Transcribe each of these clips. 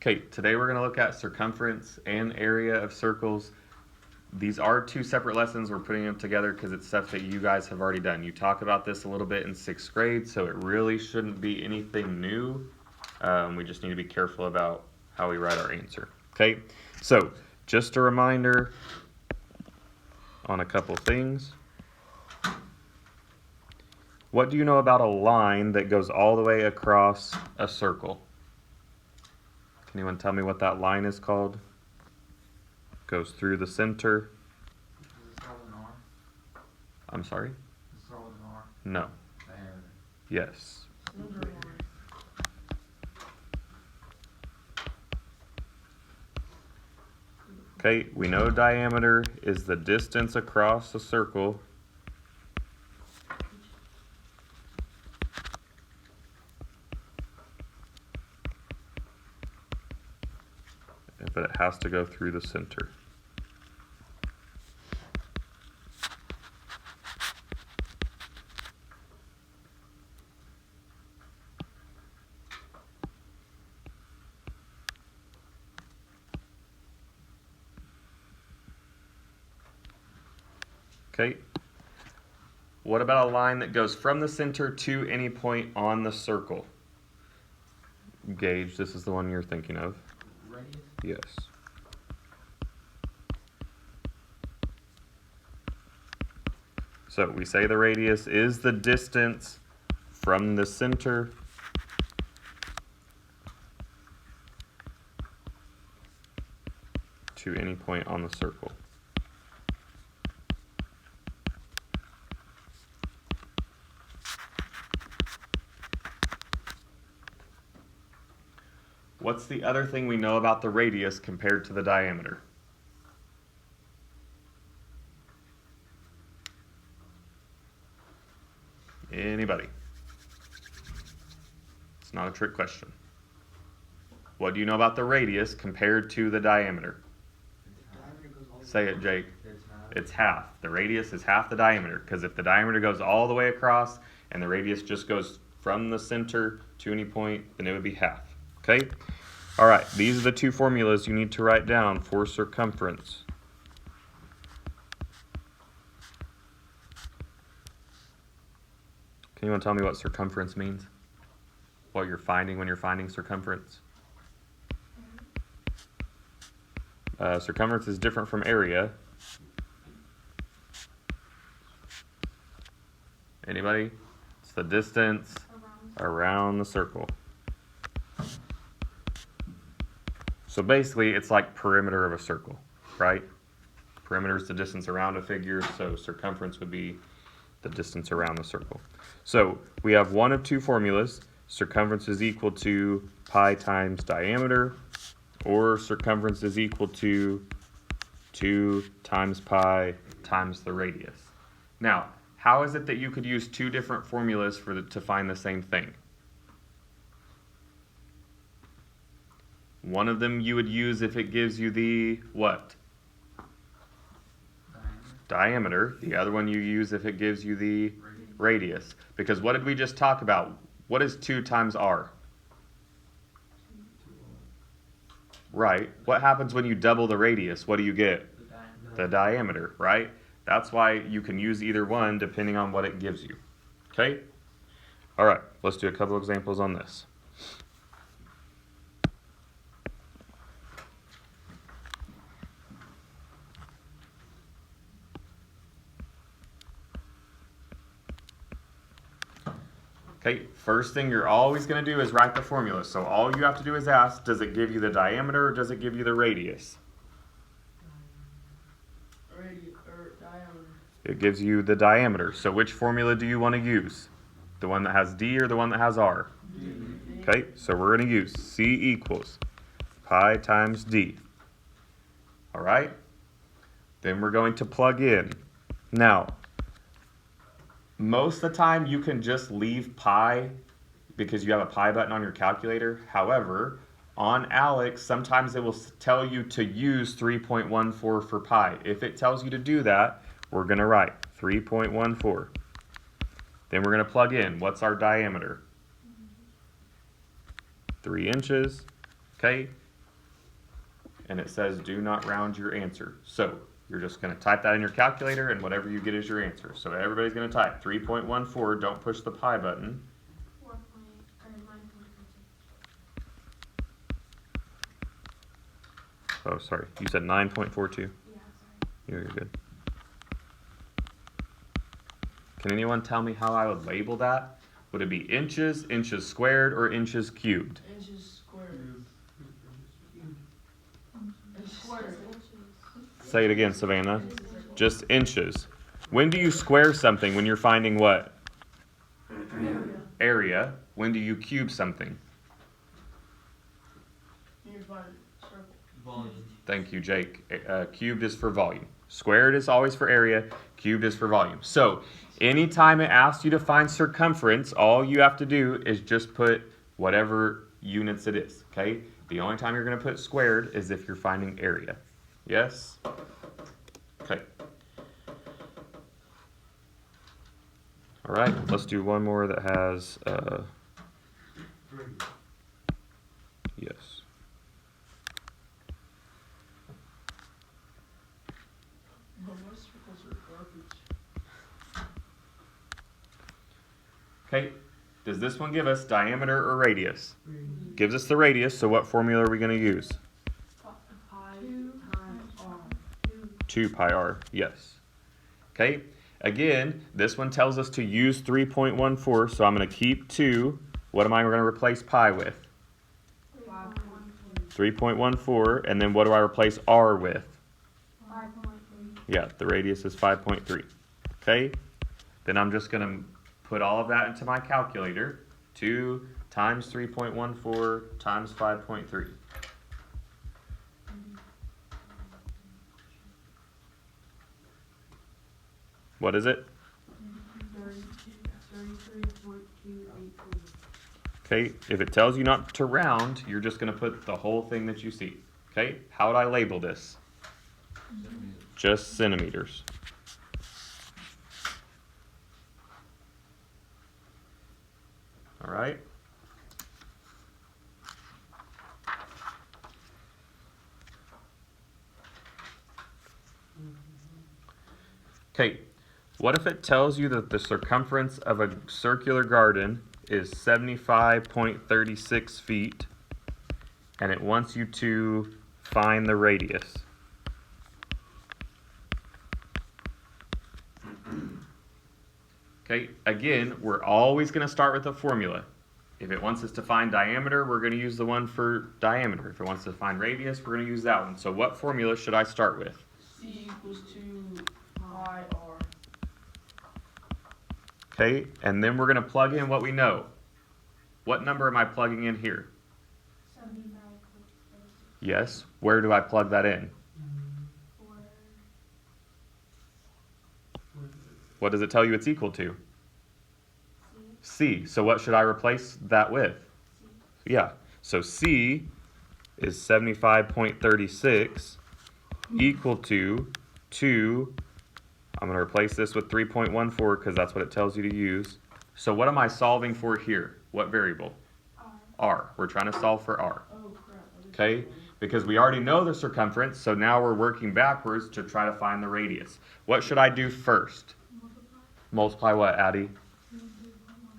Okay, today we're going to look at circumference and area of circles. These are two separate lessons. We're putting them together because it's stuff that you guys have already done. You talk about this a little bit in 6th grade, so it really shouldn't be anything new. We just need to be careful about how we write our answer. Okay, so just a reminder on a couple things. What do you know about a line that goes all the way across a circle? Can anyone tell me what that line is called? Goes through the center. Does it start with an R? I'm sorry? Does it start with an R? No. Diameter. Yes. Okay, we know diameter is the distance across a circle. But it has to go through the center. Okay. What about a line that goes from the center to any point on the circle? Gauge, this is the one you're thinking of. Radius? Yes. So we say the radius is the distance from the center to any point on the circle. What's the other thing we know about the radius compared to the diameter? Anybody? It's not a trick question. What do you know about the radius compared to the diameter? Say it, Jake. It's half. The radius is half the diameter, because if the diameter goes all the way across and the radius just goes from the center to any point, then it would be half. Okay? All right, these are the two formulas you need to write down for circumference. Can anyone tell me what circumference means? What you're finding when you're finding circumference? Circumference is different from area. Anybody? It's the distance around the circle. So basically, it's like perimeter of a circle, right? Perimeter is the distance around a figure, so circumference would be the distance around the circle. So we have one of two formulas. Circumference is equal to pi times diameter, or circumference is equal to 2 times pi times the radius. Now, how is it that you could use two different formulas to find the same thing? One of them you would use if it gives you the what? Diameter. The other one you use if it gives you the radius. Because what did we just talk about? What is 2 times r? Right. What happens when you double the radius? What do you get? The diameter, right? That's why you can use either one depending on what it gives you. Okay? All right, let's do a couple examples on this. Okay, first thing you're always going to do is write the formula. So all you have to do is ask, does it give you the diameter or does it give you the radius? Diameter. It gives you the diameter. So which formula do you want to use? The one that has D or the one that has R? D. Okay, so we're going to use C equals pi times D. All right? Then we're going to plug in. Now, most of the time you can just leave pi because you have a pi button on your calculator. However, on Alex, sometimes it will tell you to use 3.14 for pi. If it tells you to do that, we're going to write 3.14. Then we're going to plug in, what's our diameter? 3 inches. Okay, and it says do not round your answer. So you're just going to type that in your calculator, and whatever you get is your answer. So everybody's going to type 3.14. Don't push the pi button. 9.42. Oh, sorry. You said 9.42. Yeah, sorry. You're good. Can anyone tell me how I would label that? Would it be inches, inches squared, or inches cubed? Inches squared. Inches Squared. Say it again, Savannah. Just inches. When do you square something? When you're finding what? Area. Area. When do you cube something? Here's my circle. Volume. Thank you, Jake. Cubed is for volume. Squared is always for area. Cubed is for volume. So anytime it asks you to find circumference, all you have to do is just put whatever units it is, okay? The only time you're going to put squared is if you're finding area. Yes? Okay. All right, let's do one more that has, yes. But my circles are garbage. Okay, does this one give us diameter or radius? Gives us the radius, so what formula are we going to use? Pi times R. 2 pi r, yes. Okay, again, this one tells us to use 3.14, so I'm going to keep 2. What am I going to replace pi with? 3.14, and then what do I replace r with? 5.3. Yeah, the radius is 5.3. Okay, then I'm just going to put all of that into my calculator. 2 times 3.14 times 5.3. What is it? 33.283. Okay, if it tells you not to round, you're just going to put the whole thing that you see. Okay, how would I label this? Just centimeters. All right. Okay, what if it tells you that the circumference of a circular garden is 75.36 feet and it wants you to find the radius? Okay, again, we're always going to start with a formula. If it wants us to find diameter, we're going to use the one for diameter. If it wants to find radius, we're going to use that one. So what formula should I start with? C equals 2 pi R. Okay, and then we're going to plug in what we know. What number am I plugging in here? 75.36. Yes, where do I plug that in? What does it tell you it's equal to? C. So what should I replace that with? Yeah, so C is 75.36 equal to 2. I'm going to replace this with 3.14 because that's what it tells you to use. So what am I solving for here? What variable? R. We're trying to solve for R. Oh crap. Okay? Because we already know the circumference, so now we're working backwards to try to find the radius. What should I do first? Multiply what, Addie?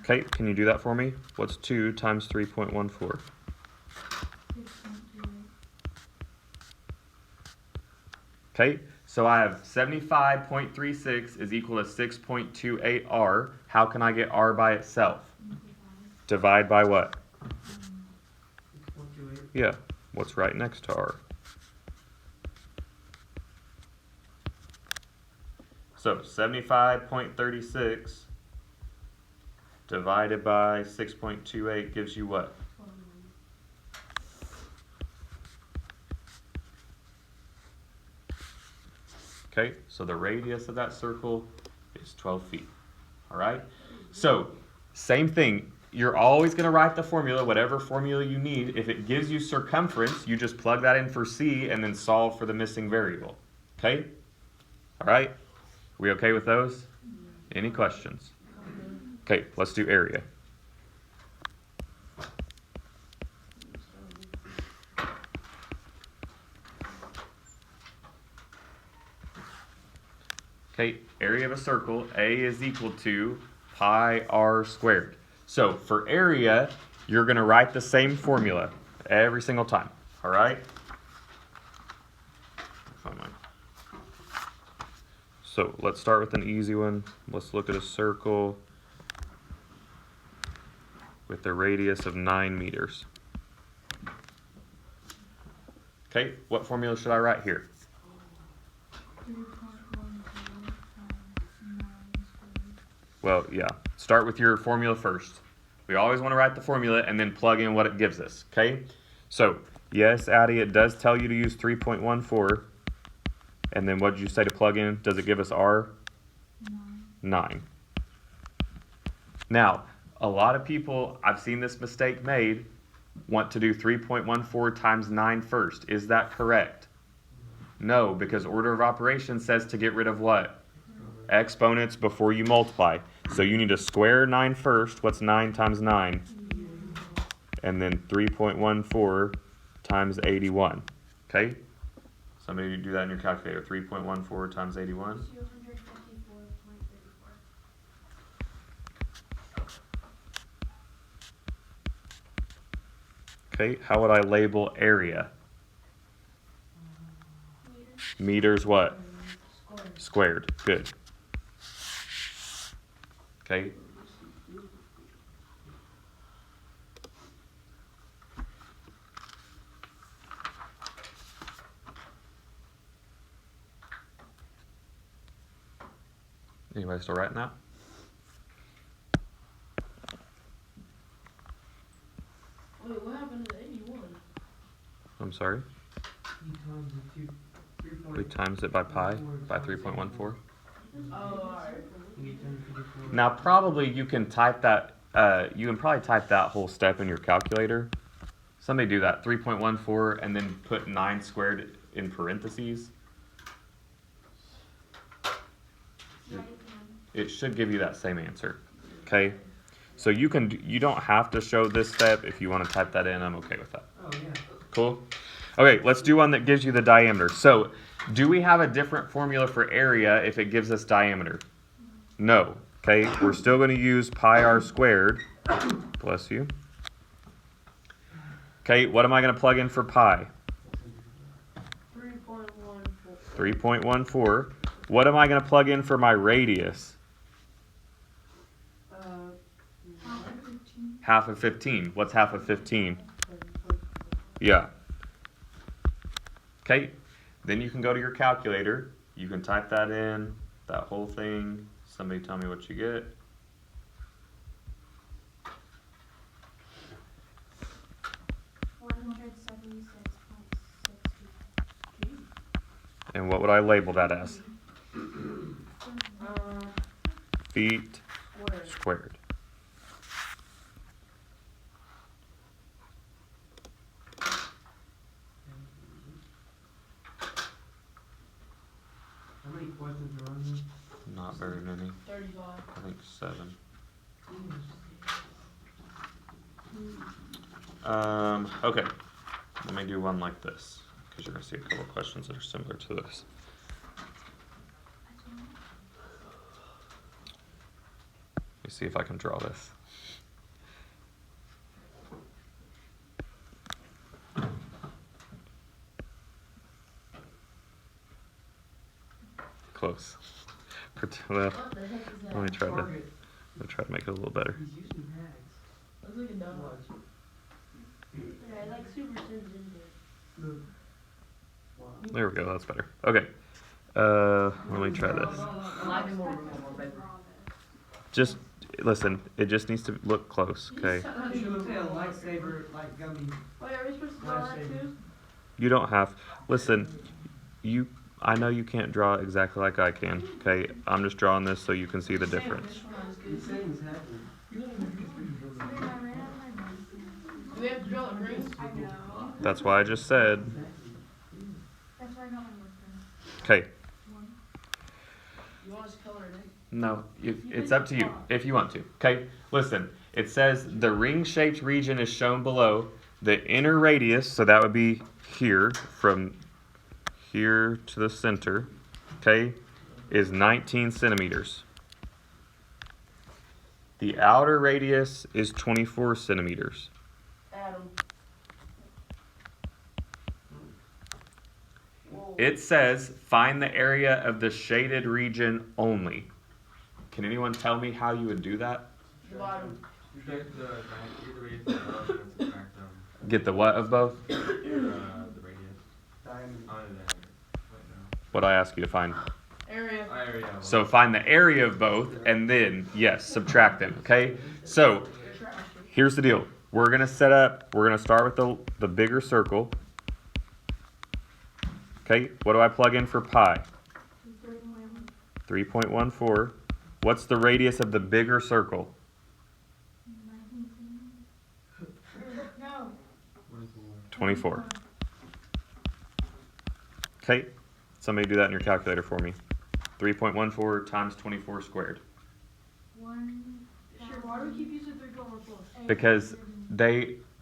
Okay, can you do that for me? What's 2 times 3.14? Okay, so I have 75.36 is equal to 6.28 R. How can I get R by itself? Divide by what? Yeah, what's right next to R? So 75.36 divided by 6.28 gives you what? Okay, so the radius of that circle is 12 feet. All right? So, same thing. You're always going to write the formula, whatever formula you need. If it gives you circumference, you just plug that in for C and then solve for the missing variable. Okay? All right? We okay with those? Any questions? Okay, let's do area. Okay, area of a circle, A is equal to pi r squared. So for area, you're going to write the same formula every single time. All right? Find mine. So let's start with an easy one. Let's look at a circle with a radius of 9 meters. Okay, what formula should I write here? 3.10 times 9 squared. Well, yeah, start with your formula first. We always want to write the formula and then plug in what it gives us, okay? So, yes, Addie, it does tell you to use 3.14. And then what did you say to plug in? Does it give us R? 9. Now, a lot of people, I've seen this mistake made, want to do 3.14 times 9 first. Is that correct? No, because order of operations says to get rid of what? Exponents before you multiply. So you need to square 9 first. What's 9 times 9? And then 3.14 times 81. Okay? Somebody do that in your calculator. 3.14 times 81. 254.34. Okay, how would I label area? Meters what? Squared. Good. Okay. Anybody still writing that? Wait, what happened to the 81? I'm sorry. We times it by pi, by 3.14. Oh, alright. Now, probably you can type that, you can probably type that whole step in your calculator. Somebody do that, 3.14, and then put 9 squared in parentheses. It should give you that same answer, okay? So you don't have to show this step. If you want to type that in, I'm okay with that. Oh, yeah. Cool? Okay, let's do one that gives you the diameter. So, do we have a different formula for area if it gives us diameter? No. Okay, we're still going to use pi r squared. Bless you. Okay, what am I going to plug in for pi? 3.14. 3.14. What am I going to plug in for my radius? Half of 15. What's half of 15? Yeah. Okay, then you can go to your calculator. You can type that in, that whole thing. Somebody tell me what you get. And what would I label that as? Feet squared. How many questions are on this? Not very many. 35. I think 7. Okay. Let me do one like this, because you're going to see a couple of questions that are similar to this. Let me see if I can draw this. Close. Well, What the heck is that? let me try to Target. make it a little better. He's using tags. Looks like a dog. Watch. Yeah, like Super Sims in there. Look. Wow. There we go. That's better. Okay. Let me try this. More paper. Just listen. It just needs to look close. Okay. It should look like a lightsaber, like gummy. Wait, are we supposed to draw that too? You don't have. Listen. I know you can't draw exactly like I can. Okay. I'm just drawing this so you can see the difference. These things happen. Do we have to draw it green? I know. That's why I just said. That's why I got my work done. Okay. You want us to color it in? No, it's up to you if you want to. Okay, listen. It says the ring-shaped region is shown below. The inner radius, so that would be here, from here to the center. Okay, is 19 centimeters. The outer radius is 24 centimeters. Adam. Whoa. It says find the area of the shaded region only. Can anyone tell me how you would do that? Bottom. You get the radius of both and subtract them. Get the what of both? The radius. Diameter. Oh, the diameter. Wait, no. What I ask you to find. Area. Area. So find the area of both and then, yes, subtract them, okay? So here's the deal. We're going to start with the bigger circle. Okay, what do I plug in for pi? 3.14. What's the radius of the bigger circle? 19 centimeters. No. What is the one? 24. Okay, somebody do that in your calculator for me. 3.14 times 24 squared. Sure, why do we keep using 3.14? Because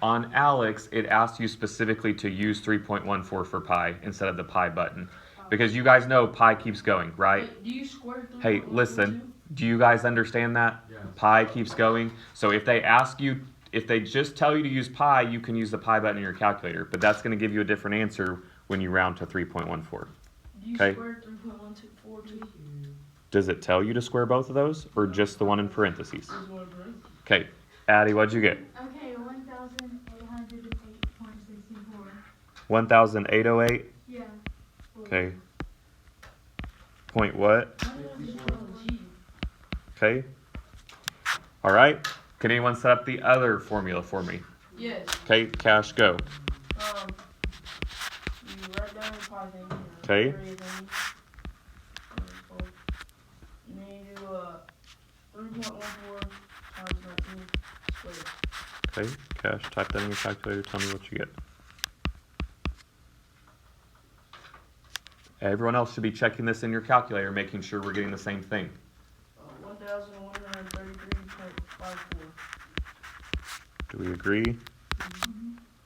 on Alex, it asked you specifically to use 3.14 for pi instead of the pi button. Because you guys know pi keeps going, right? Wait, do you square 3.14? Hey, listen, do you guys understand that? Yeah. Pi keeps going. So if they just tell you to use pi, you can use the pi button in your calculator. But that's going to give you a different answer when you round to 3.14. Do you Okay. square 3.124 too? Does it tell you to square both of those or just the one in parentheses? There's one in parentheses. Okay, Addie, what'd you get? Okay, 1,808.64. 1,808. Yeah. Okay. Point what? G. Okay. All right. Can anyone set up the other formula for me? Yes. Okay, Cash, go. You write down the pi thing. Okay. Area thing. And then you do 3.14 times 19 squared. Okay, Cash, type that in your calculator. Tell me what you get. Everyone else should be checking this in your calculator, making sure we're getting the same thing. 1,133.54. Do we agree?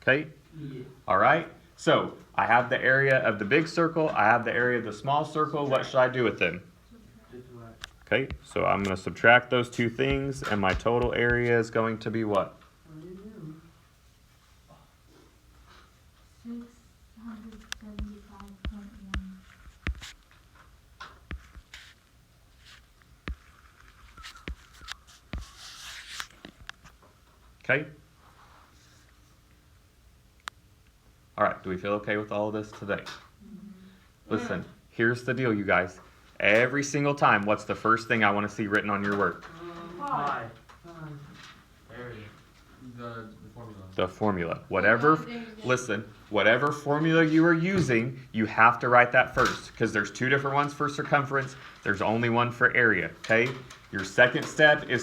Okay. Yeah. All right. So I have the area of the big circle. I have the area of the small circle. What should I do with them? Just what? Okay. So I'm going to subtract those two things, and my total area is going to be what? What do you do? 675.1. Okay. All right. Do we feel okay with all of this today? Listen, here's the deal, you guys. Every single time, what's the first thing I want to see written on your work? Pi. Area. The formula. The formula. Whatever formula you are using, you have to write that first because there's two different ones for circumference. There's only one for area, okay? Your second step is